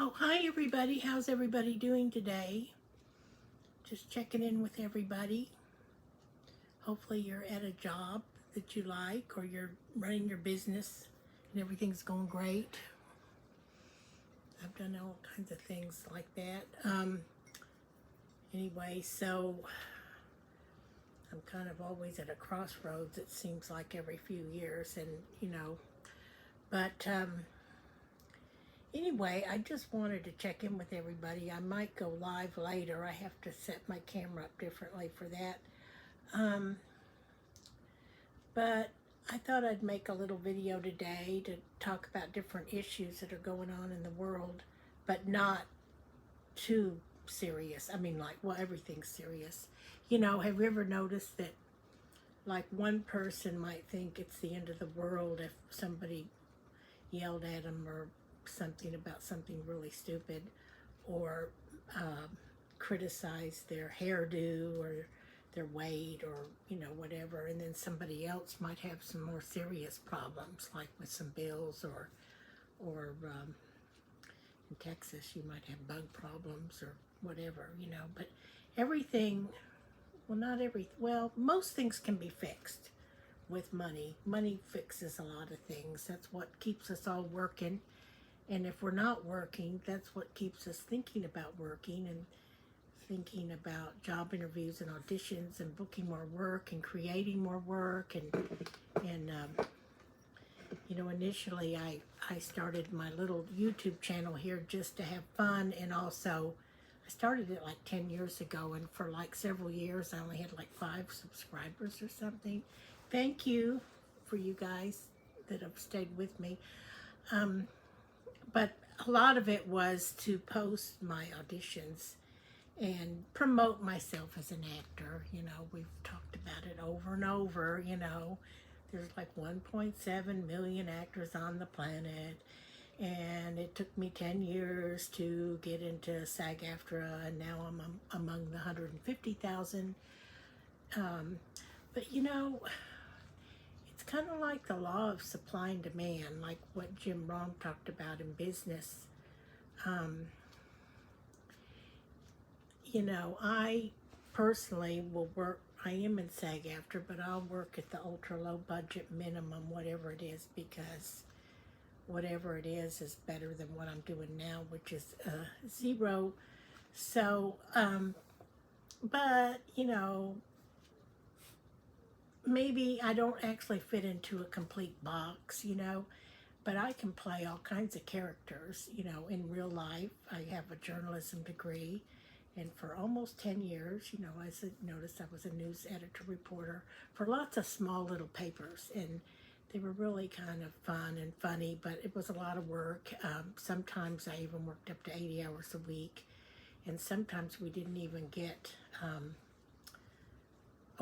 Oh, hi everybody. How's everybody doing today? Just checking in with everybody. Hopefully you're at a job that you like or you're running your business and everything's going great. I've done all kinds of things like that. Anyway, so I'm kind of always at a crossroads, it seems like every few years, but anyway, I just wanted to check in with everybody. I might go live later. I have to set my camera up differently for that. Um, but I thought I'd make a little video today to talk about different issues that are going on in the world, but not too serious. I mean, like, well, everything's serious. Have you ever noticed that, like, one person might think it's the end of the world if somebody yelled at them or something about something really stupid, or criticized their hairdo or their weight, or whatever, and then somebody else might have some more serious problems, like with some bills, or in Texas you might have bug problems or whatever, but everything, well, most things can be fixed with money. Money fixes a lot of things. That's what keeps us all working. And if we're not working, that's what keeps us thinking about working and thinking about job interviews and auditions and booking more work and creating more work. And initially I started my little YouTube channel here just to have fun, and also I started it like 10 years ago, and for like several years I only had like 5 subscribers or something. Thank you for you guys that have stayed with me. But a lot of it was to post my auditions and promote myself as an actor. We've talked about it over and over. There's like 1.7 million actors on the planet, and it took me 10 years to get into SAG-AFTRA, and now I'm among the 150,000. But it's kind of like the law of supply and demand, like what Jim Rohn talked about in business. I personally will work, I am in SAG-AFTRA, but I'll work at the ultra low budget minimum, whatever it is, because whatever it is better than what I'm doing now, which is zero. So, but, maybe I don't actually fit into a complete box, but I can play all kinds of characters, in real life. I have a journalism degree, and for almost 10 years, as I noticed, I was a news editor reporter for lots of small little papers, and they were really kind of fun and funny, but it was a lot of work. Sometimes I even worked up to 80 hours a week, and sometimes we didn't even get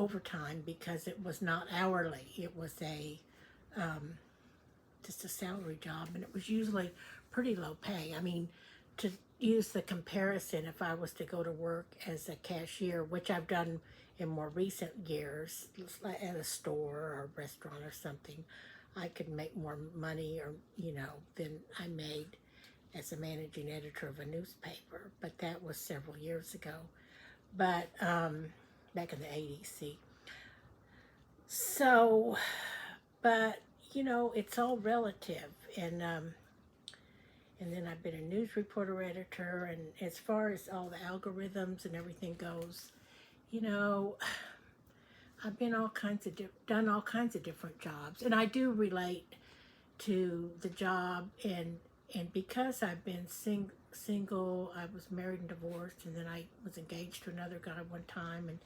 overtime because it was not hourly. It was just a salary job, and it was usually pretty low pay. I mean, to use the comparison, if I was to go to work as a cashier, which I've done in more recent years, at a store or a restaurant or something, I could make more money, or than I made as a managing editor of a newspaper. But that was several years ago. But back in the 80s, see. So, but it's all relative, and then I've been a news reporter editor, and as far as all the algorithms and everything goes, I've been done all kinds of different jobs, and I do relate to the job, and because I've been single, I was married and divorced, and then I was engaged to another guy one time,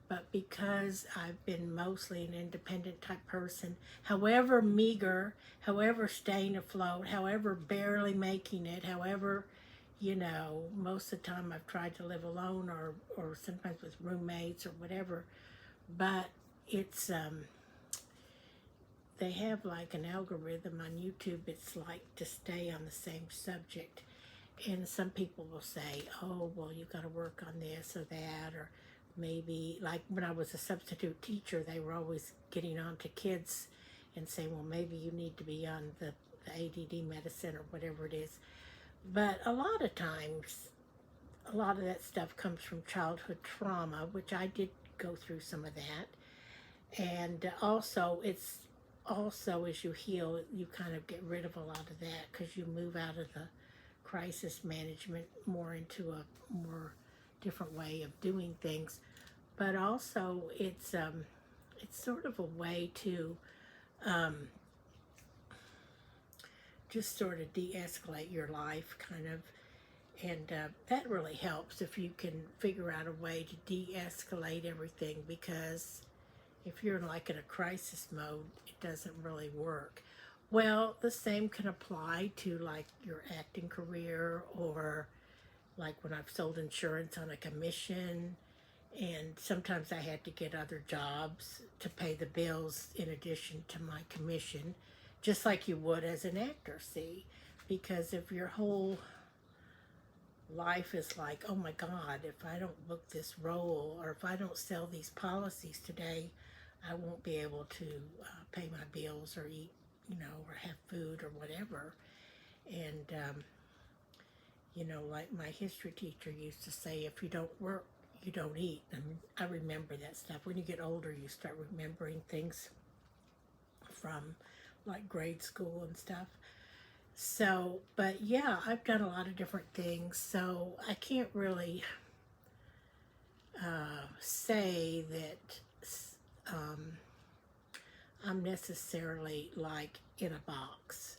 but because I've been mostly an independent type person, however meager, however staying afloat, however barely making it, however, most of the time I've tried to live alone, or sometimes with roommates or whatever, but it's, they have like an algorithm on YouTube. It's like to stay on the same subject, and some people will say, oh, well, you got to work on this or that, or maybe, like when I was a substitute teacher, they were always getting on to kids and saying, well, maybe you need to be on the ADD medicine or whatever it is. But a lot of times, a lot of that stuff comes from childhood trauma, which I did go through some of that. And also, it's also as you heal, you kind of get rid of a lot of that because you move out of the crisis management more into a more different way of doing things. But also, it's sort of a way to um, just sort of de-escalate your life, kind of. And that really helps if you can figure out a way to de-escalate everything, because if you're like in a crisis mode, it doesn't really work. Well, the same can apply to like your acting career, or like when I've sold insurance on a commission, and sometimes I had to get other jobs to pay the bills in addition to my commission, just like you would as an actor, see? Because if your whole life is like, oh my God, if I don't book this role or if I don't sell these policies today, I won't be able to pay my bills or eat, or have food or whatever. And, like my history teacher used to say, if you don't work, you don't eat. And I remember that stuff. When you get older, you start remembering things from like grade school and stuff. So, but yeah, I've done a lot of different things. So I can't really say that um, I'm necessarily like in a box.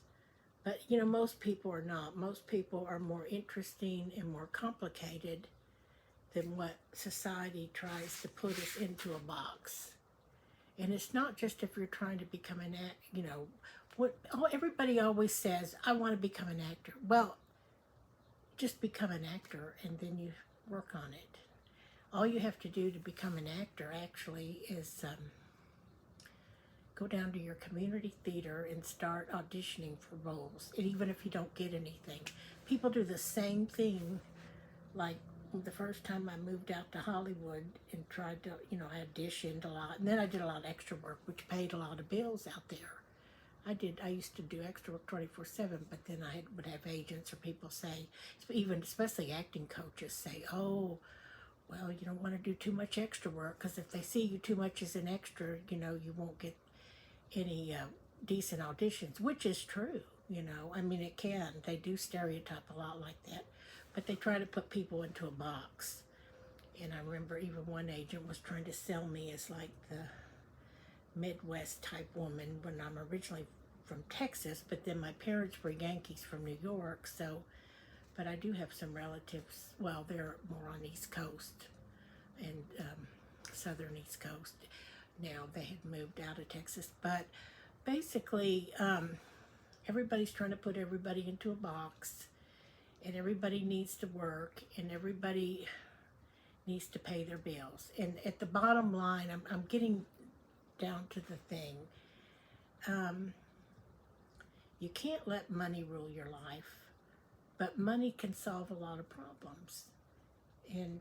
But most people are not. Most people are more interesting and more complicated than what society tries to put us into a box. And it's not just if you're trying to become an actor, everybody always says, I want to become an actor. Well, just become an actor and then you work on it. All you have to do to become an actor actually is go down to your community theater and start auditioning for roles. And even if you don't get anything, people do the same thing. Like the first time I moved out to Hollywood and tried to, I auditioned a lot. And then I did a lot of extra work, which paid a lot of bills out there. I used to do extra work 24/7, but then would have agents or people say, even especially acting coaches say, oh, well, you don't want to do too much extra work, because if they see you too much as an extra, you won't get any decent auditions, which is true. I mean, it can. They do stereotype a lot like that, but they try to put people into a box. And I remember even one agent was trying to sell me as like the Midwest type woman when I'm originally from Texas, but then my parents were Yankees from New York, so, but I do have some relatives, well, they're more on East Coast and southern East Coast. Now they had moved out of Texas, but basically everybody's trying to put everybody into a box, and everybody needs to work, and everybody needs to pay their bills. And at the bottom line, I'm getting down to the thing. You can't let money rule your life, but money can solve a lot of problems. And,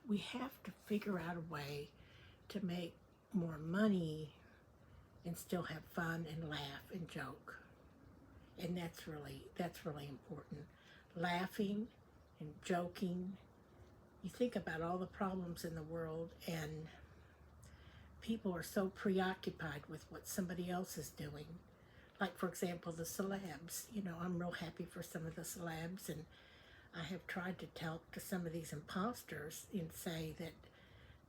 we have to figure out a way to make more money and still have fun and laugh and joke. And that's really important. Laughing and joking. You think about all the problems in the world, and people are so preoccupied with what somebody else is doing. Like, for example, the celebs. I'm real happy for some of the celebs, and I have tried to talk to some of these imposters and say that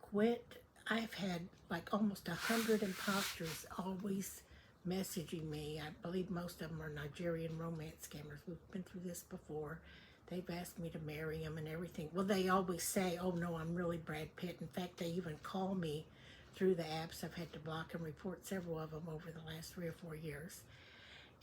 quit. I've had like almost 100 imposters always messaging me. I believe most of them are Nigerian romance scammers. We've been through this before. They've asked me to marry them and everything. Well, they always say, oh no, I'm really Brad Pitt. In fact, they even call me through the apps. I've had to block and report several of them over the last 3 or 4 years.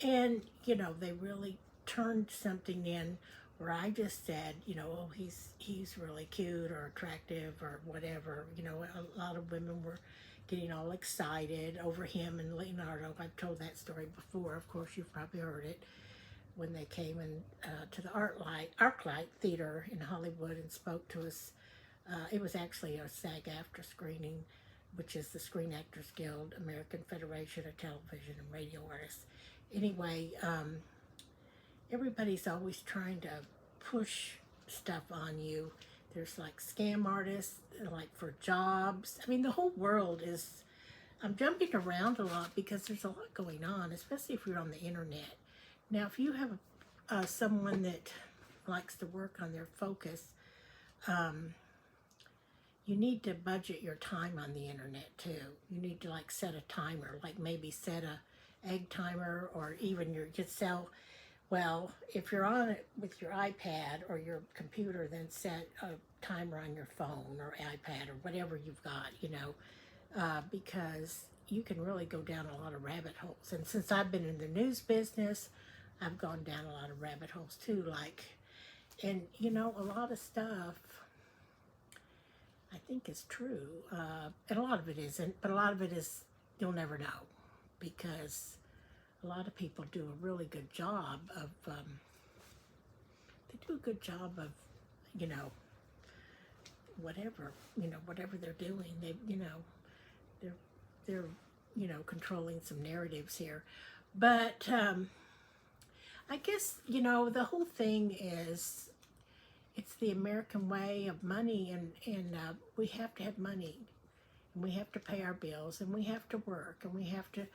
And, they really turned something in where I just said, oh, he's really cute or attractive or whatever. A lot of women were getting all excited over him and Leonardo. I've told that story before. Of course, you've probably heard it, when they came in to the ArcLight Theater in Hollywood and spoke to us. It was actually a SAG-AFTRA screening, which is the Screen Actors Guild, American Federation of Television and Radio Artists. Anyway, everybody's always trying to push stuff on you. There's like scam artists, like for jobs. I mean, the whole world is, I'm jumping around a lot because there's a lot going on, especially if you're on the internet. Now, if you have someone that likes to work on their focus, you need to budget your time on the internet too. You need to like set a timer, like maybe set a egg timer, or even your just sell. Well, if you're on it with your iPad or your computer, then set a timer on your phone or iPad or whatever you've got, because you can really go down a lot of rabbit holes. And since I've been in the news business, I've gone down a lot of rabbit holes too, and a lot of stuff I think is true, and a lot of it isn't, but a lot of it is, you'll never know, because a lot of people do a really good job of, they do a good job of, you know, whatever they're doing, they're controlling some narratives here. But I guess, the whole thing is, it's the American way of money, and we have to have money, and we have to pay our bills, and we have to work, and we have to,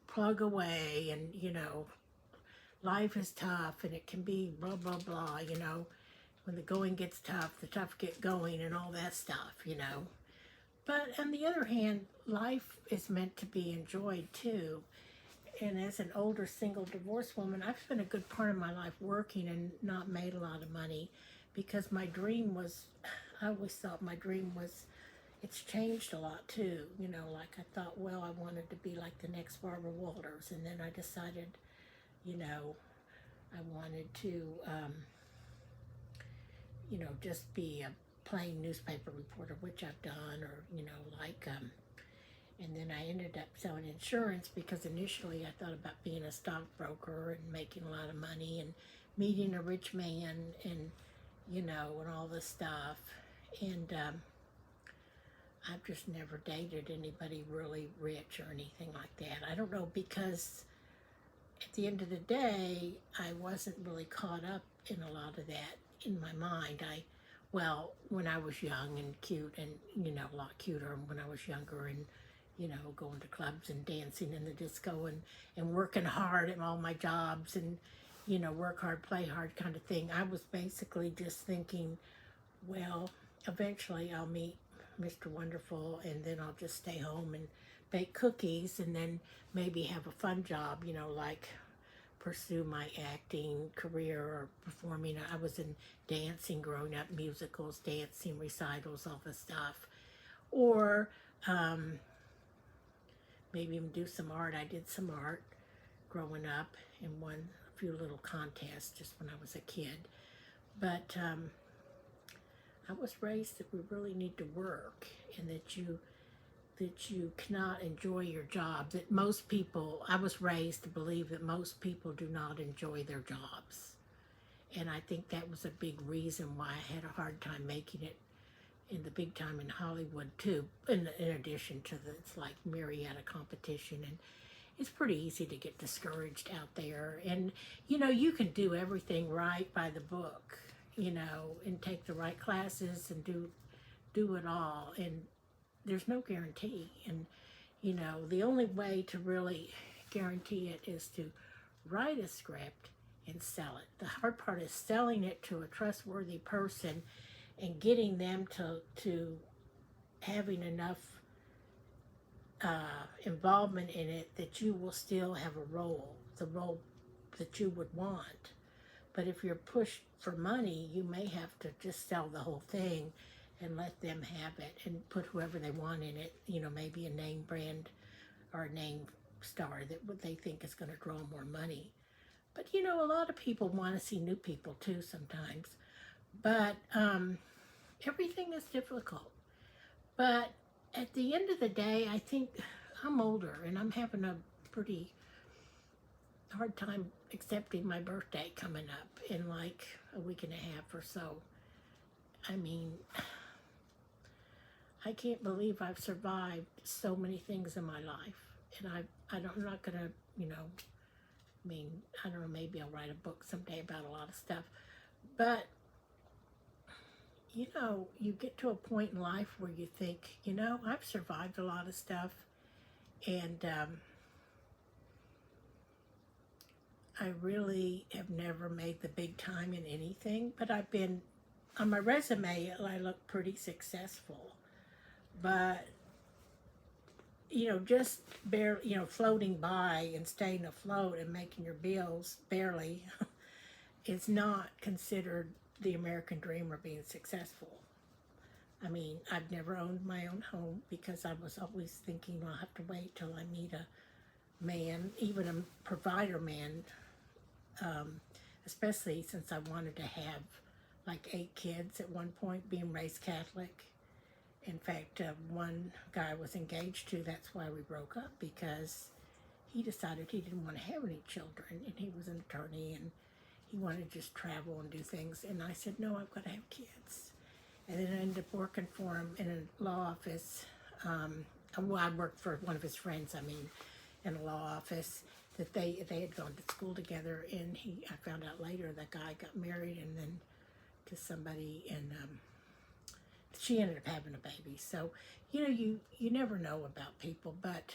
plug away, and, life is tough, and it can be blah, blah, blah, when the going gets tough, the tough get going, and all that stuff, But on the other hand, life is meant to be enjoyed too. And as an older single divorced woman, I've spent a good part of my life working and not made a lot of money, because my dream was, I always thought my dream was, it's changed a lot too. Like I thought, well, I wanted to be like the next Barbara Walters. And then I decided, I wanted to, just be a plain newspaper reporter, which I've done, or, and then I ended up selling insurance, because initially I thought about being a stockbroker and making a lot of money and meeting a rich man, and, and all this stuff. And I've just never dated anybody really rich or anything like that. I don't know, because at the end of the day, I wasn't really caught up in a lot of that in my mind. Well, when I was young and cute, and, a lot cuter when I was younger, and, going to clubs and dancing in the disco, and working hard at all my jobs, and, work hard, play hard kind of thing. I was basically just thinking, well, eventually I'll meet Mr. Wonderful, and then I'll just stay home and bake cookies, and then maybe have a fun job, like pursue my acting career or performing. I was in dancing growing up, musicals, dancing, recitals, all this stuff. Or maybe even do some art. I did some art growing up and won a few little contests just when I was a kid. But I was raised that we really need to work, and that you cannot enjoy your job. That most people, I was raised to believe that most people do not enjoy their jobs. And I think that was a big reason why I had a hard time making it in the big time in Hollywood too, in addition to the, it's like myriad of competition, and it's pretty easy to get discouraged out there. And, you can do everything right by the book, and take the right classes and do it all. And there's no guarantee. And, the only way to really guarantee it is to write a script and sell it. The hard part is selling it to a trustworthy person, and getting them to having enough involvement in it that you will still have a role, the role that you would want. But if you're pushed for money, you may have to just sell the whole thing and let them have it, and put whoever they want in it, maybe a name brand or a name star that what they think is going to draw more money. But, a lot of people want to see new people too sometimes. But everything is difficult. But at the end of the day, I think I'm older, and I'm having a pretty hard time accepting my birthday coming up in like a week and a half or so. I mean, I can't believe I've survived so many things in my life. And I'm not going to, I mean, I don't know, maybe I'll write a book someday about a lot of stuff. But, you know, you get to a point in life where you think, you know, I've survived a lot of stuff. And I really have never made the big time in anything. But I've been, on my resume, I look pretty successful. But, you know, just barely, you know, floating by and staying afloat and making your bills barely is not considered the American dream or being successful. I mean, I've never owned my own home because I was always thinking, well, I'll have to wait till I meet a man, even a provider man, especially since I wanted to have like 8 kids at one point, being raised Catholic. In fact, one guy I was engaged to, that's why we broke up, because he decided he didn't want to have any children, and he was an attorney, and he wanted to just travel and do things. And I said, no, I've got to have kids. And then I ended up working for him in a law office. Well, I worked for one of his friends, in a law office, that they had gone to school together. And I found out later that guy got married and then to somebody, and she ended up having a baby. So, you know, you never know about people, but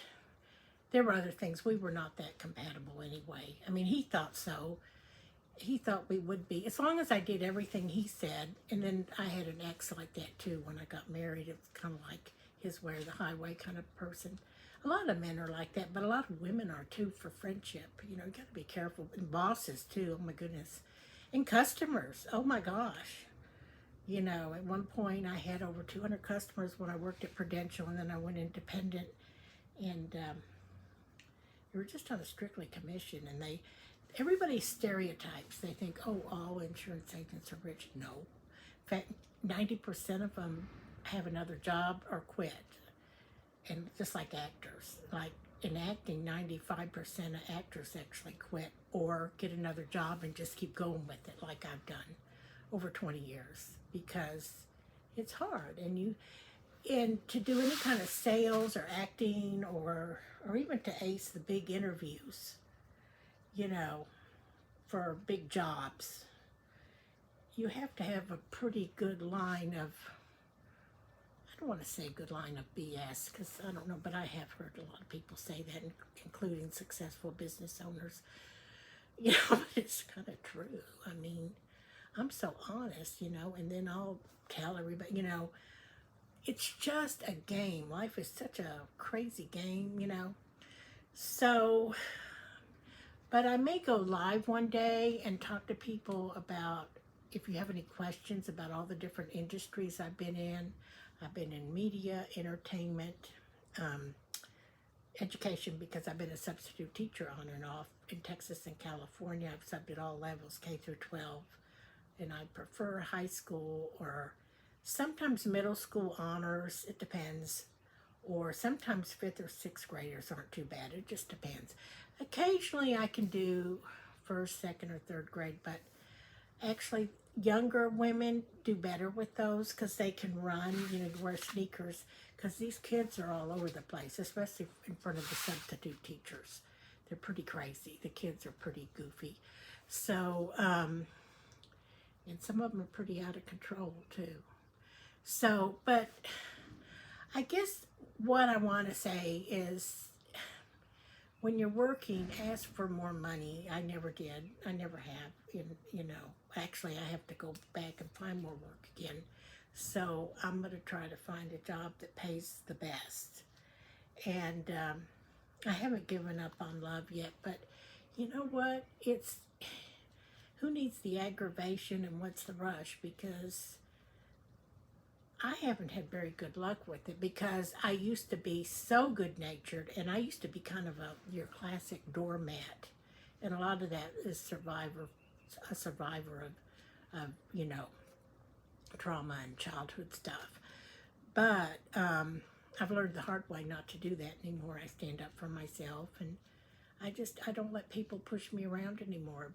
there were other things. We were not that compatible anyway. I mean, he thought so. He thought we would be, as long as I did everything he said. And then I had an ex like that too when I got married. It was kind of like his way or the highway kind of person. A lot of men are like that, but a lot of women are too for friendship. You know, you got to be careful. And bosses too, oh my goodness. And customers, oh my gosh. You know, at one point I had over 200 customers when I worked at Prudential, and then I went independent, and they were just on a strictly commission, and everybody stereotypes. They think, oh, all insurance agents are rich. No. In fact, 90% of them have another job or quit. And just like actors, like in acting, 95% of actors actually quit or get another job and just keep going with it, like I've done over 20 years, because it's hard. And to do any kind of sales or acting, or even to ace the big interviews, you know, for big jobs, you have to have a pretty good line of, I don't want to say good line of BS, because I don't know, but I have heard a lot of people say that, including successful business owners. You know, it's kind of true. I mean, I'm so honest, you know, and then I'll tell everybody, you know, it's just a game. Life is such a crazy game, you know. So, but I may go live one day and talk to people about, if you have any questions about all the different industries I've been in. I've been in media, entertainment, education, because I've been a substitute teacher on and off in Texas and California. I've subbed at all levels, K through 12. And I prefer high school, or sometimes middle school honors, it depends. Or sometimes 5th or 6th graders aren't too bad, it just depends. Occasionally I can do 1st, 2nd, or 3rd grade, but actually younger women do better with those because they can run, you know, wear sneakers, because these kids are all over the place, especially in front of the substitute teachers. They're pretty crazy. The kids are pretty goofy. So, and some of them are pretty out of control too. So, but I guess what I want to say is, when you're working, ask for more money. I never did. I never have. You know, actually, I have to go back and find more work again. So I'm going to try to find a job that pays the best. And I haven't given up on love yet, but you know what? Who needs the aggravation and what's the rush? Because I haven't had very good luck with it, because I used to be so good-natured, and I used to be kind of your classic doormat, and a lot of that is a survivor of you know, trauma and childhood stuff. But I've learned the hard way not to do that anymore. I stand up for myself, and I don't let people push me around anymore,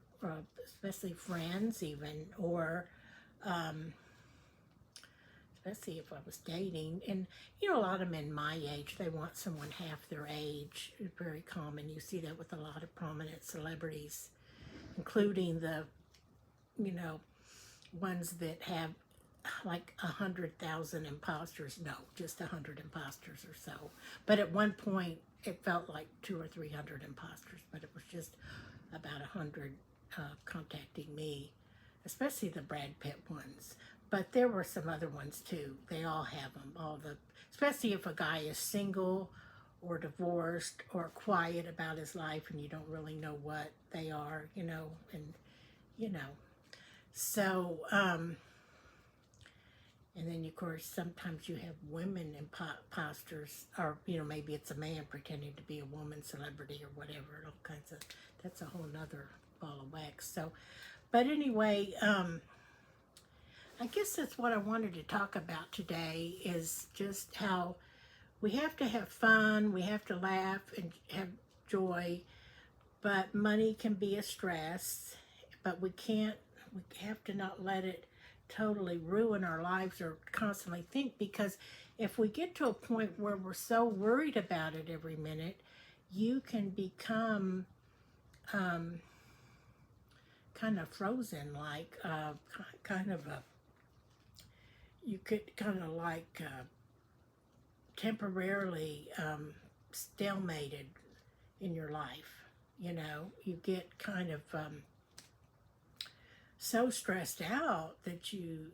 especially friends even, or especially if I was dating. And, you know, a lot of men my age, they want someone half their age. It's very common. You see that with a lot of prominent celebrities, including the, you know, ones that have like 100,000 imposters. No, just 100 imposters or so. But at one point, it felt like 200 or 300 imposters, but it was just about 100 contacting me, especially the Brad Pitt ones. But there were some other ones too. They all have them. Especially if a guy is single or divorced or quiet about his life and you don't really know what they are, you know, and, you know. So, and then, of course, sometimes you have women imposters, or, you know, maybe it's a man pretending to be a woman celebrity or whatever, all kinds of, that's a whole nother ball of wax. So, but anyway, I guess that's what I wanted to talk about today, is just how we have to have fun, we have to laugh and have joy, but money can be a stress, but we have to not let it totally ruin our lives or constantly think, because if we get to a point where we're so worried about it every minute, you can become kind of frozen, like you could kind of like temporarily stalemated in your life. You know, you get kind of so stressed out that you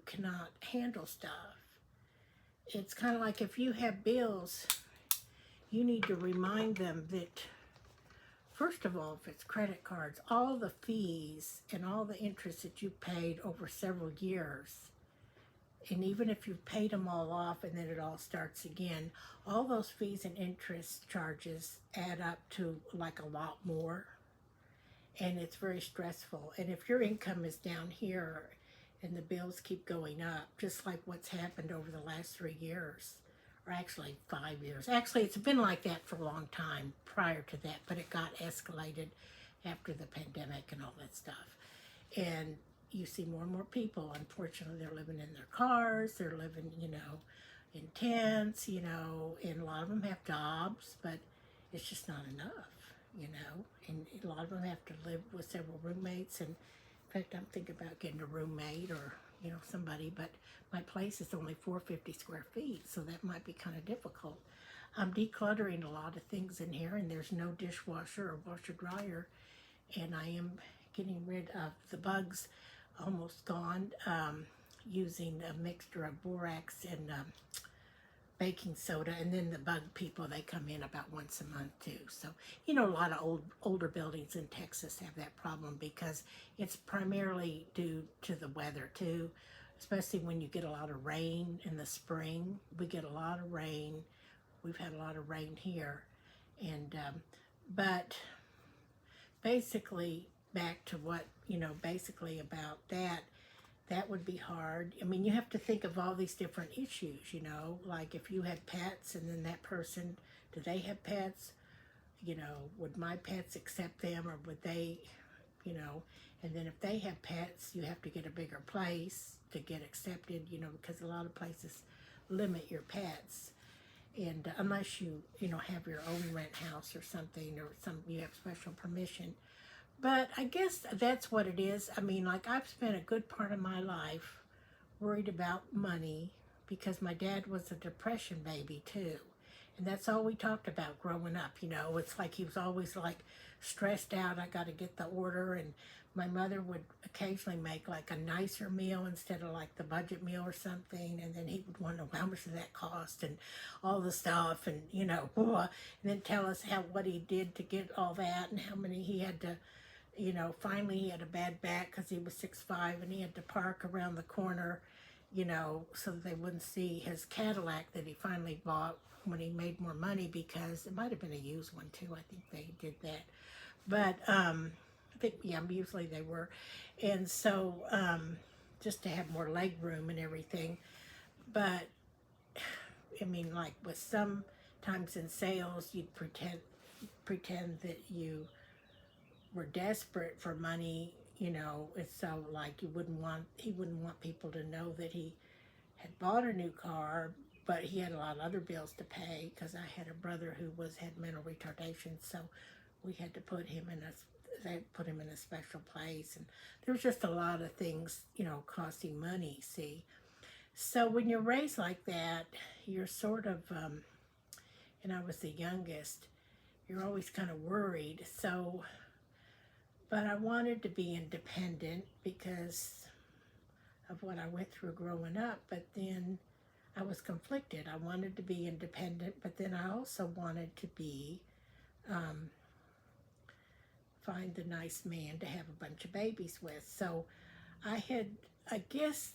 cannot handle stuff. It's kind of like if you have bills, you need to remind them that, first of all, if it's credit cards, all the fees and all the interest that you paid over several years, and even if you've paid them all off and then it all starts again, all those fees and interest charges add up to like a lot more. And it's very stressful. And if your income is down here and the bills keep going up, just like what's happened over the last 3 years, or actually 5 years. Actually, it's been like that for a long time prior to that, but it got escalated after the pandemic and all that stuff. And you see more and more people, unfortunately, they're living in their cars, they're living, you know, in tents, you know, and a lot of them have jobs, but it's just not enough. You know, and a lot of them have to live with several roommates. And in fact, I'm thinking about getting a roommate or, you know, somebody, but my place is only 450 square feet, so that might be kind of difficult. I'm decluttering a lot of things in here, and there's no dishwasher or washer dryer, and I am getting rid of the bugs, almost gone, using a mixture of borax and baking soda. And then the bug people, they come in about once a month too. So, you know, a lot of older buildings in Texas have that problem, because it's primarily due to the weather too, especially when you get a lot of rain in the spring. We get a lot of rain. We've had a lot of rain here. And but basically, back to what, you know, basically about that would be hard. I mean, you have to think of all these different issues, you know, like if you had pets and then that person, do they have pets? You know, would my pets accept them, or would they, you know, and then if they have pets, you have to get a bigger place to get accepted, you know, because a lot of places limit your pets. And unless you know, have your own rent house or something, or you have special permission. But I guess that's what it is. I mean, like, I've spent a good part of my life worried about money, because my dad was a depression baby too. And that's all we talked about growing up, you know. It's like he was always like stressed out, I got to get the order. And my mother would occasionally make like a nicer meal instead of like the budget meal or something. And then he would wonder, how much did that cost, and all the stuff, and, you know, and then tell us what he did to get all that, and how many he had to, you know, finally he had a bad back because he was 6'5", and he had to park around the corner, you know, so that they wouldn't see his Cadillac that he finally bought when he made more money, because it might have been a used one too. I think they did that. But I think, yeah, usually they were. And so just to have more leg room and everything. But I mean, like with sometimes in sales, you'd pretend that you were desperate for money, you know. It's so like he wouldn't want people to know that he had bought a new car, but he had a lot of other bills to pay because I had a brother who had mental retardation, so we had to put him in a special place, and there was just a lot of things, costing money. See, so when you're raised like that, you're sort of, and I was the youngest. You're always kind of worried. So, but I wanted to be independent because of what I went through growing up, but then I was conflicted. I wanted to be independent, but then I also wanted to find the nice man to have a bunch of babies with. So I guess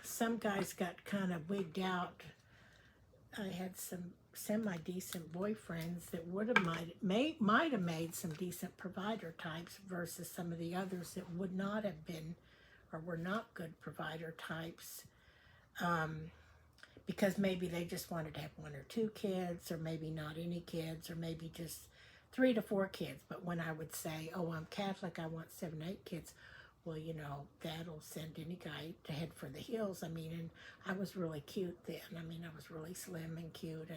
some guys got kind of wigged out. I had some semi-decent boyfriends that might have made some decent provider types versus some of the others that would not have been or were not good provider types, because maybe they just wanted to have 1 or 2 kids, or maybe not any kids, or maybe just 3 to 4 kids. But when I would say, oh, I'm Catholic, I want 7, 8 kids, well, that'll send any guy to head for the hills. I mean, and I was really cute then. I mean, I was really slim and cute,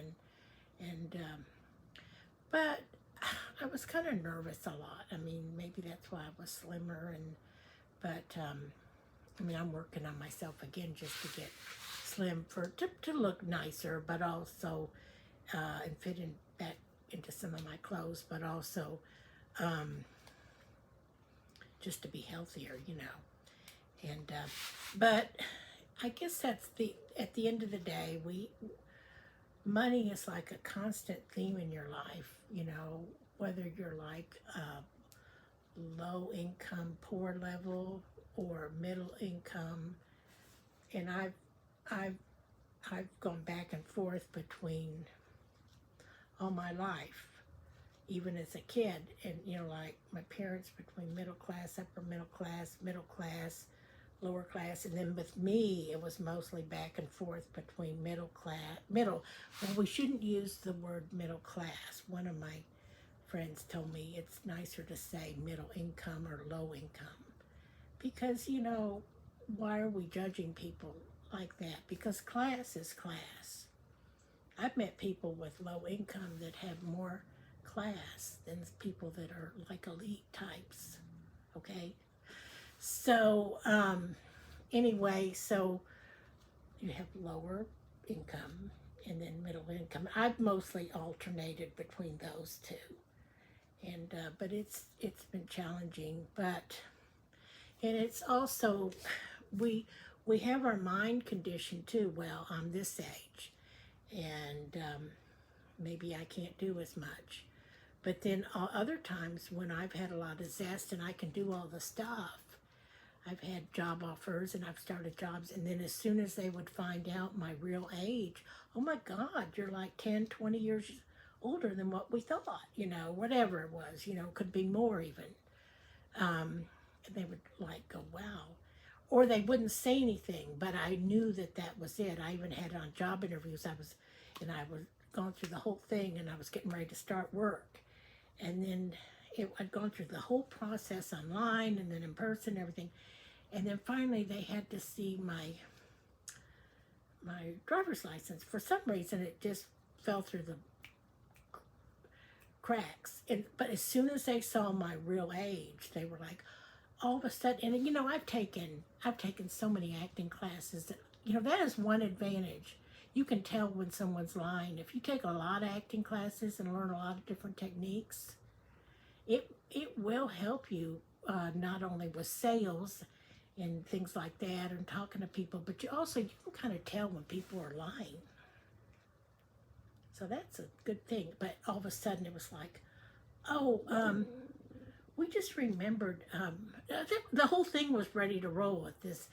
but I was kind of nervous a lot. I mean, maybe that's why I was slimmer, but I mean, I'm working on myself again just to get slim to look nicer, but also and fit back into some of my clothes, but also just to be healthier, And but I guess that's at the end of the day, money is like a constant theme in your life, whether you're like low income, poor level, or middle income. And I've gone back and forth between all my life, even as a kid, and like my parents between middle class, upper middle class, lower class, and then with me it was mostly back and forth between well, we shouldn't use the word middle class. One of my friends told me it's nicer to say middle income or low income, because why are we judging people like that? Because class is class. I've met people with low income that have more class than people that are like elite types, okay? So, anyway, so you have lower income and then middle income. I've mostly alternated between those two. And, but it's been challenging, and it's also, we have our mind conditioned too. Well, I'm this age, and maybe I can't do as much. But then other times when I've had a lot of zest and I can do all the stuff, I've had job offers and I've started jobs, and then as soon as they would find out my real age, oh my God, you're like 10, 20 years older than what we thought, whatever it was, could be more even. And they would like go, wow. Or they wouldn't say anything, but I knew that was it. I even had on job interviews. I was going through the whole thing, and I was getting ready to start work. And then I'd gone through the whole process online and then in person, everything. And then finally they had to see my driver's license. For some reason, it just fell through the cracks. But as soon as they saw my real age, they were like, all of a sudden, and I've taken so many acting classes that, that is one advantage. You can tell when someone's lying. If you take a lot of acting classes and learn a lot of different techniques, it will help you not only with sales and things like that and talking to people, but you can kind of tell when people are lying. So that's a good thing. But all of a sudden it was like, we just remembered, the whole thing was ready to roll with this.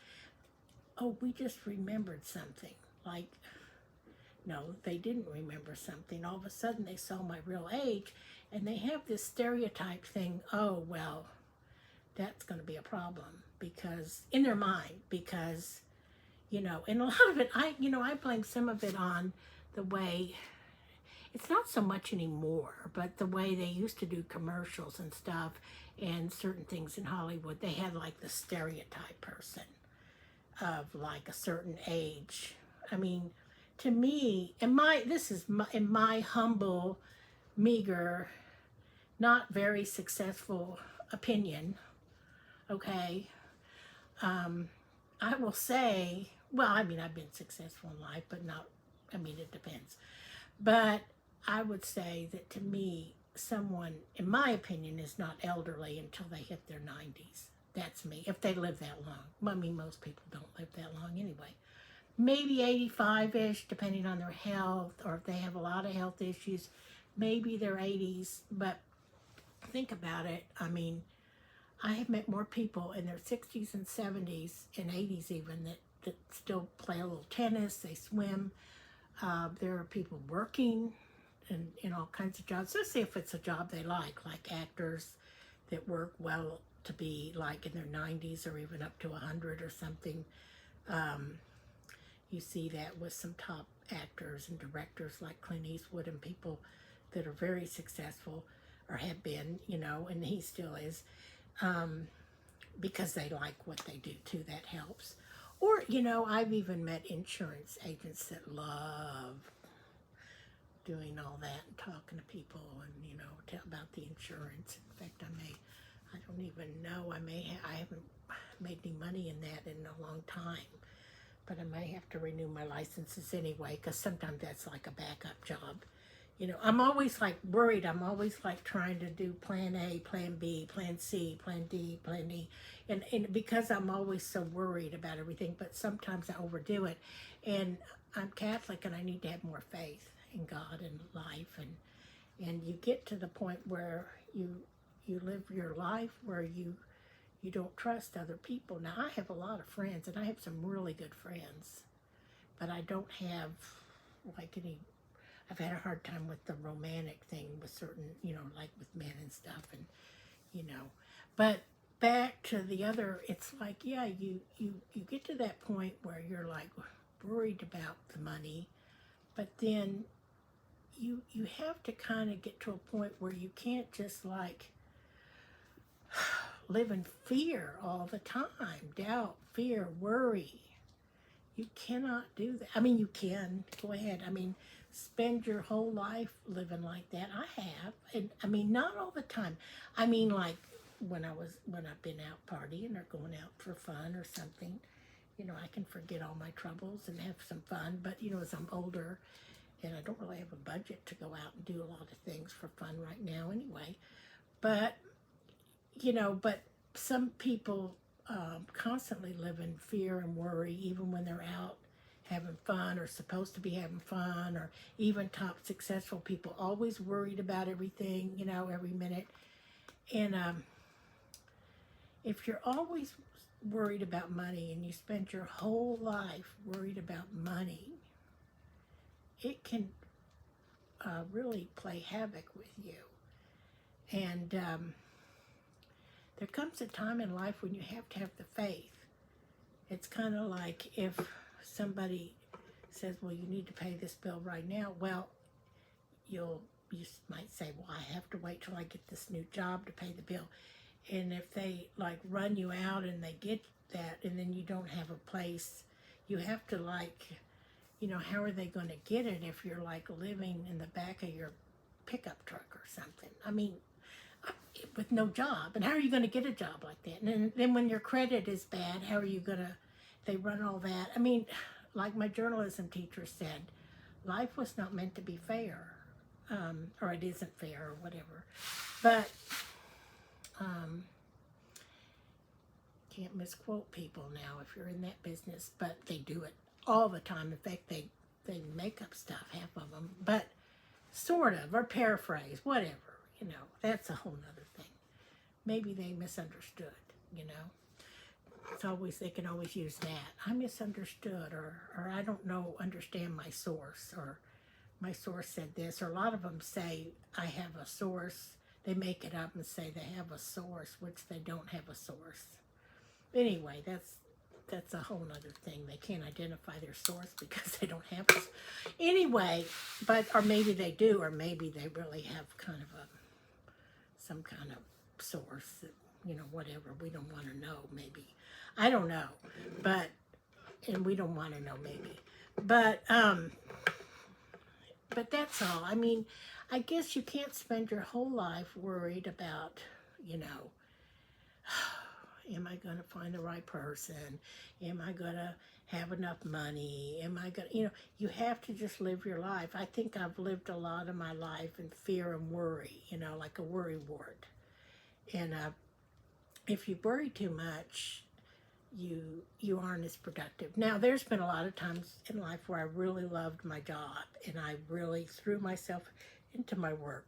Oh, we just remembered something. Like, no, they didn't remember something. All of a sudden they saw my real age, and they have this stereotype thing. Oh, well, that's going to be a problem, because in their mind, because, and a lot of it, I blame some of it on the way, it's not so much anymore, but the way they used to do commercials and stuff and certain things in Hollywood, they had like the stereotype person of like a certain age, I mean, to me, in my humble, meager, not very successful opinion, okay, I will say, well, I mean, I've been successful in life, but not, I mean, it depends. But I would say that to me, someone, in my opinion, is not elderly until they hit their 90s. That's me, if they live that long. Well, I mean, most people don't live that long anyway. Maybe 85-ish, depending on their health, or if they have a lot of health issues, maybe their 80s. But think about it. I mean, I have met more people in their 60s and 70s and 80s even that still play a little tennis, they swim. There are people working in all kinds of jobs, especially if it's a job they like actors that work well to be like in their 90s or even up to 100 or something. You see that with some top actors and directors like Clint Eastwood and people that are very successful or have been, you know, and he still is, because they like what they do too. That helps. Or, you know, I've even met insurance agents that love doing all that and talking to people and, you know, about the insurance. In fact, I don't even know, I haven't made any money in that in a long time. But I may have to renew my licenses anyway, because sometimes that's like a backup job. You know, I'm always like worried. I'm always like trying to do plan A, plan B, plan C, plan D, plan E. And because I'm always so worried about everything, but sometimes I overdo it. And I'm Catholic and I need to have more faith in God and life. And you get to the point where you live your life where you don't trust other people. Now, I have a lot of friends, and I have some really good friends, but I don't have, like, I've had a hard time with the romantic thing with certain, you know, like with men and stuff, and, you know. But back to the other, it's like, yeah, you get to that point where you're, like, worried about the money, but then you have to kind of get to a point where you can't just, like, live in fear all the time. Doubt, fear, worry. You cannot do that. I mean, you can. Go ahead. I mean, spend your whole life living like that. I have. And I mean, not all the time. I mean, like when I've been out partying or going out for fun or something, you know, I can forget all my troubles and have some fun. But, you know, as I'm older and I don't really have a budget to go out and do a lot of things for fun right now anyway. But you know, but some people constantly live in fear and worry, even when they're out having fun or supposed to be having fun, or even top successful people, always worried about everything, you know, every minute. And if you're always worried about money and you spend your whole life worried about money, it can really play havoc with you. And there comes a time in life when you have to have the faith. It's kind of like if somebody says, well, you need to pay this bill right now. Well, you might say, well, I have to wait till I get this new job to pay the bill. And if they like run you out and they get that and then you don't have a place, you have to like, you know, how are they going to get it if you're like living in the back of your pickup truck or something? I mean, with no job. And how are you going to get a job like that? And then when your credit is bad, how are you going to, they run all that. I mean, like my journalism teacher said, life was not meant to be fair. Or it isn't fair or whatever. But, can't misquote people now if you're in that business, but they do it all the time. In fact, they make up stuff, half of them. But sort of, or paraphrase, whatever. You know, that's a whole nother thing. Maybe they misunderstood, you know. It's always, they can always use that. I misunderstood, or I don't know, understand my source, or my source said this, or a lot of them say, I have a source. They make it up and say they have a source, which they don't have a source. Anyway, that's a whole other thing. They can't identify their source because they don't have it. Anyway, but, or maybe they do, or maybe they really have kind of some kind of source that, you know, whatever, we don't want to know, maybe. I don't know, but, and we don't want to know, maybe. But that's all. I mean, I guess you can't spend your whole life worried about, you know, am I going to find the right person? Am I going to have enough money? Am I going to, you have to just live your life. I think I've lived a lot of my life in fear and worry, like a worry wart. And if you worry too much, you aren't as productive. Now, there's been a lot of times in life where I really loved my job and I really threw myself into my work,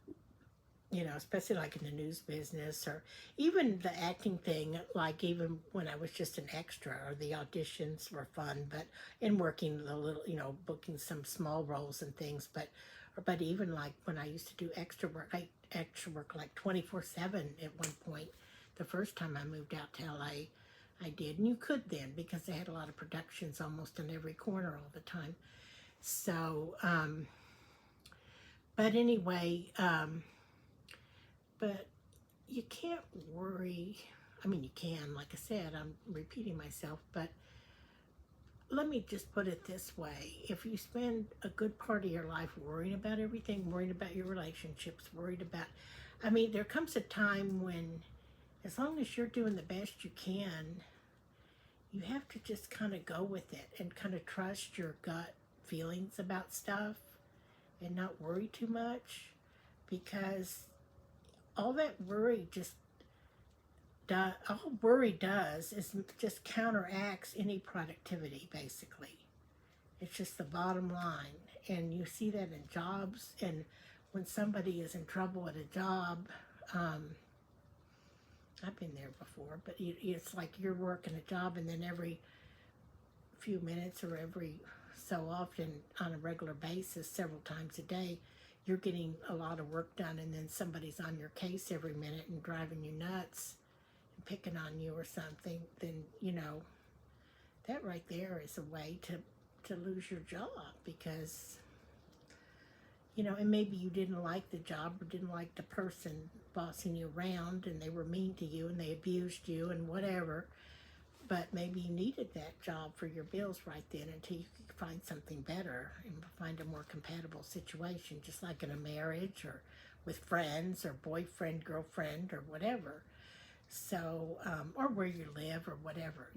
especially like in the news business or even the acting thing, like even when I was just an extra or the auditions were fun, but in working the little, booking some small roles and things, but even like when I used to do extra work like 24/7 at one point, the first time I moved out to LA, I did, and you could then because they had a lot of productions almost in every corner all the time. So, but anyway, but you can't worry. I mean, you can, like I said, I'm repeating myself, but let me just put it this way. If you spend a good part of your life worrying about everything, worrying about your relationships, worried about, I mean, there comes a time when, as long as you're doing the best you can, you have to just kind of go with it and kind of trust your gut feelings about stuff and not worry too much, because all that worry all worry does is just counteracts any productivity, basically. It's just the bottom line. And you see that in jobs, and when somebody is in trouble at a job, um, I've been there before, but it's like you're working a job, and then every few minutes or every so often on a regular basis, several times a day, you're getting a lot of work done, and then somebody's on your case every minute and driving you nuts and picking on you or something, then, that right there is a way to lose your job, because and maybe you didn't like the job or didn't like the person bossing you around, and they were mean to you and they abused you and whatever, but maybe you needed that job for your bills right then until you could find something better and find a more compatible situation, just like in a marriage or with friends or boyfriend, girlfriend, or whatever. So, or where you live or whatever.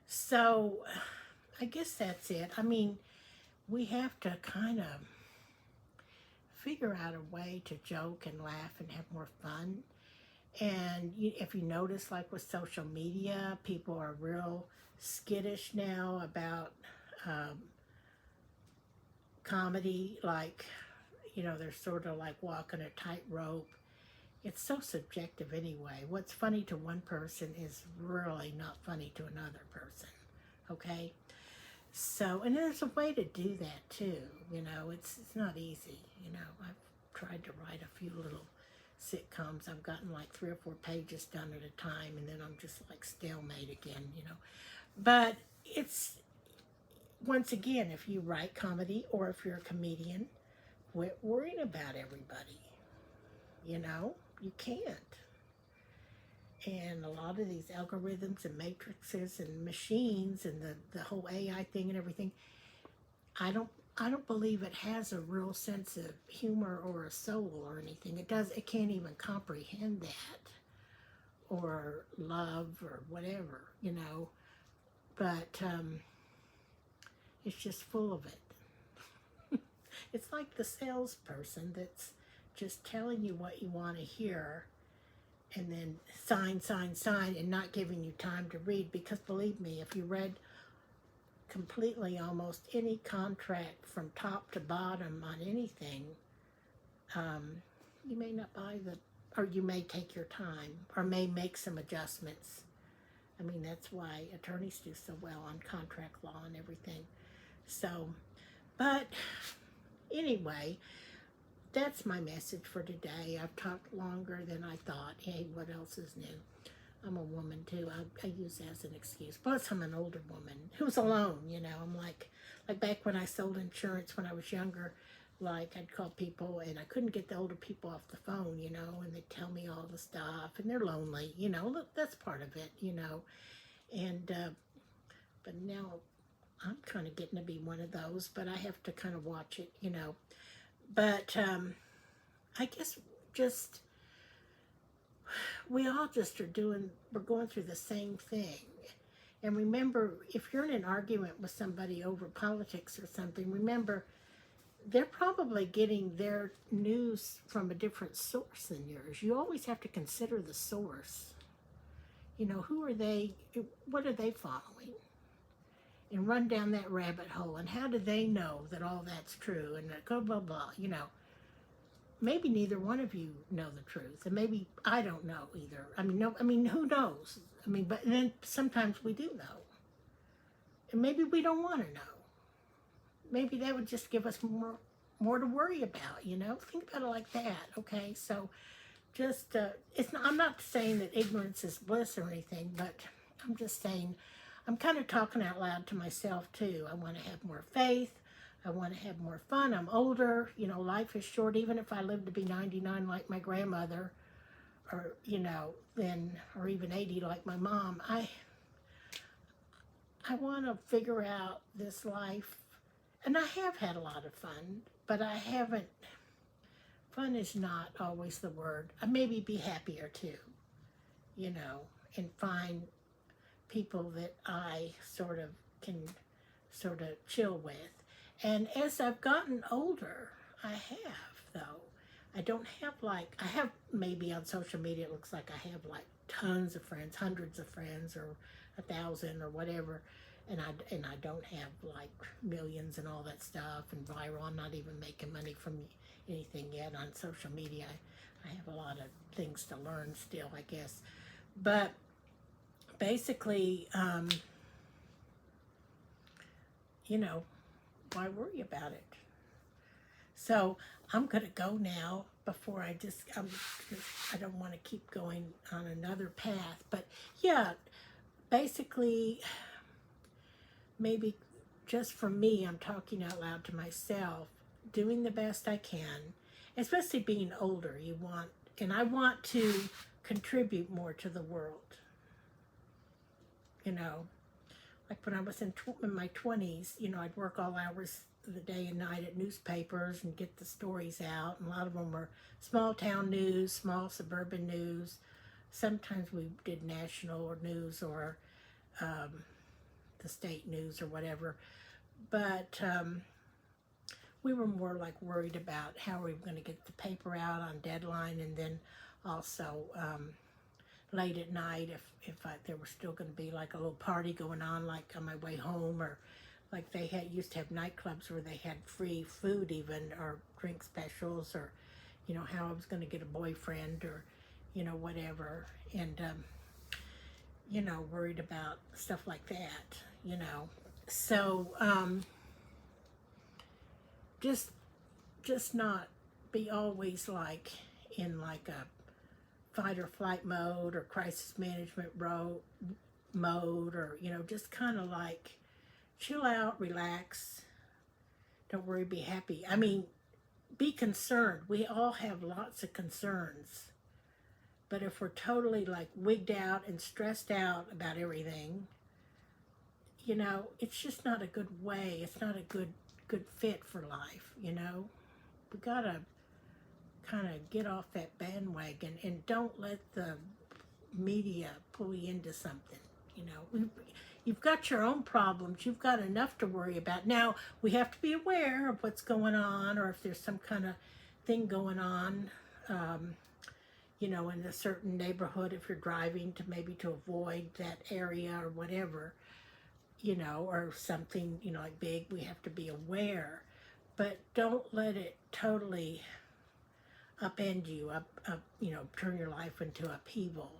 So, I guess that's it. I mean, we have to kind of figure out a way to joke and laugh and have more fun. And if you notice, like with social media, people are real skittish now about um, comedy. Like, they're sort of like walking a tightrope. It's so subjective anyway. What's funny to one person is really not funny to another person. Okay? So, and there's a way to do that too. It's not easy. I've tried to write a few little sitcoms. I've gotten like 3 or 4 pages done at a time, and then I'm just like stalemate again. But it's, once again, if you write comedy or if you're a comedian, quit worrying about everybody. You can't. And a lot of these algorithms and matrices and machines and the whole AI thing and everything, I don't believe it has a real sense of humor or a soul or anything. It can't even comprehend that, or love or whatever. But it's just full of it. It's like the salesperson that's just telling you what you want to hear, and then sign, sign, sign, and not giving you time to read. Because believe me, if you read completely almost any contract from top to bottom on anything, you may not buy or you may take your time, or may make some adjustments. I mean, that's why attorneys do so well on contract law and everything. So, but anyway, that's my message for today. I've talked longer than I thought. Hey, what else is new? I'm a woman too. I use that as an excuse. Plus, I'm an older woman who's alone. I'm like back when I sold insurance when I was younger. Like, I'd call people and I couldn't get the older people off the phone. And they'd tell me all the stuff, and they're lonely. Look, that's part of it. And but now I'm kind of getting to be one of those, but I have to kind of watch it, you know. But I guess just we all just are doing, we're going through the same thing. And remember, if you're in an argument with somebody over politics or something, remember, they're probably getting their news from a different source than yours. You always have to consider the source. You know, who are they, what are they following? And run down that rabbit hole. And how do they know that all that's true? And blah, blah, blah, you know. Maybe neither one of you know the truth, and maybe I don't know either. I mean, no, I mean, who knows? I mean, but then sometimes we do know, and maybe we don't want to know. Maybe that would just give us more to worry about. You know, think about it like that. Okay, so just it's not, I'm not saying that ignorance is bliss or anything, but I'm just saying I'm kind of talking out loud to myself too. I want to have more faith. I want to have more fun. I'm older. You know, life is short. Even if I live to be 99 like my grandmother, or, you know, then, or even 80 like my mom, I want to figure out this life. And I have had a lot of fun, but I haven't, fun is not always the word. I maybe be happier too, you know, and find people that I sort of can sort of chill with. And as I've gotten older, I have, though. I don't have like, I have maybe on social media, it looks like I have like tons of friends, hundreds of friends, or 1,000 or whatever. And I don't have like millions and all that stuff and viral. I'm not even making money from anything yet on social media. I have a lot of things to learn still, I guess. But basically, you know, why worry about it? So I'm going to go now before I I don't want to keep going on another path. But yeah, basically, maybe just for me, I'm talking out loud to myself, doing the best I can, especially being older. And I want to contribute more to the world. You know, like when I was in my 20s, you know, I'd work all hours of the day and night at newspapers and get the stories out. And a lot of them were small town news, small suburban news. Sometimes we did national news or the state news or whatever. But we were more like worried about how we were going to get the paper out on deadline, and then also late at night if there was still going to be like a little party going on, like on my way home, or like they used to have nightclubs where they had free food even, or drink specials, or, you know, how I was going to get a boyfriend, or, you know, whatever. And you know, worried about stuff like that, you know. So just not be always like in like a fight or flight mode or crisis management mode, or, you know, just kind of like chill out, relax, don't worry, be happy. I mean, be concerned. We all have lots of concerns, but if we're totally like wigged out and stressed out about everything, you know, it's just not a good way. It's not a good fit for life, you know. We gotta kind of get off that bandwagon and don't let the media pull you into something. You know, you've got your own problems. You've got enough to worry about. Now, we have to be aware of what's going on, or if there's some kind of thing going on, you know, in a certain neighborhood, if you're driving to avoid that area or whatever, you know, or something, you know, like big, we have to be aware. But don't let it totally upend you, you know, turn your life into upheaval.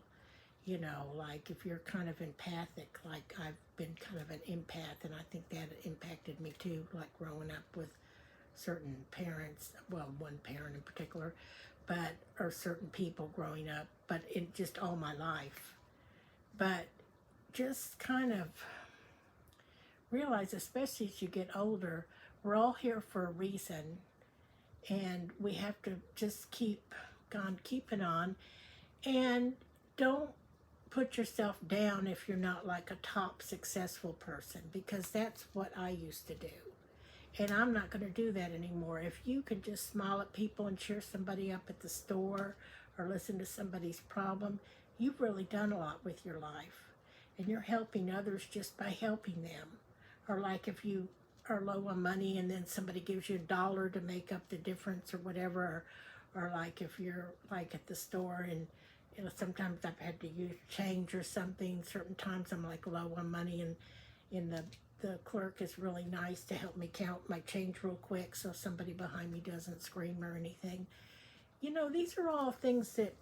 You know, like if you're kind of empathic, like I've been kind of an empath, and I think that impacted me too, like growing up with certain parents, well, one parent in particular, or certain people growing up, but in just all my life. But just kind of realize, especially as you get older, we're all here for a reason, and we have to just keep on keeping on, and don't put yourself down if you're not like a top successful person, because that's what I used to do. And I'm not going to do that anymore. If you could just smile at people and cheer somebody up at the store or listen to somebody's problem, you've really done a lot with your life. And you're helping others just by helping them. Or like if you are low on money and then somebody gives you $1 to make up the difference or whatever. Or like if you're like at the store and sometimes I've had to use change or something. Certain times I'm like low on money, and in the clerk is really nice to help me count my change real quick so somebody behind me doesn't scream or anything. These are all things that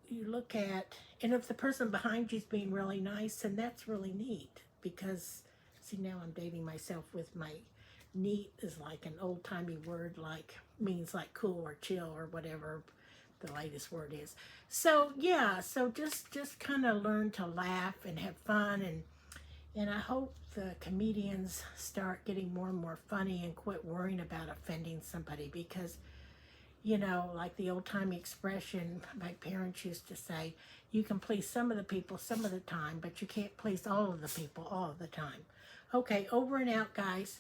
you look at, and if the person behind you is being really nice, then that's really neat. Because, see, now I'm dating myself with my neat is like an old-timey word, like means like cool or chill or whatever the latest word is. So yeah, so just kind of learn to laugh and have fun, and I hope the comedians start getting more and more funny and quit worrying about offending somebody, because like the old-timey expression my parents used to say, you can please some of the people some of the time, but you can't please all of the people all of the time. Okay, over and out, guys.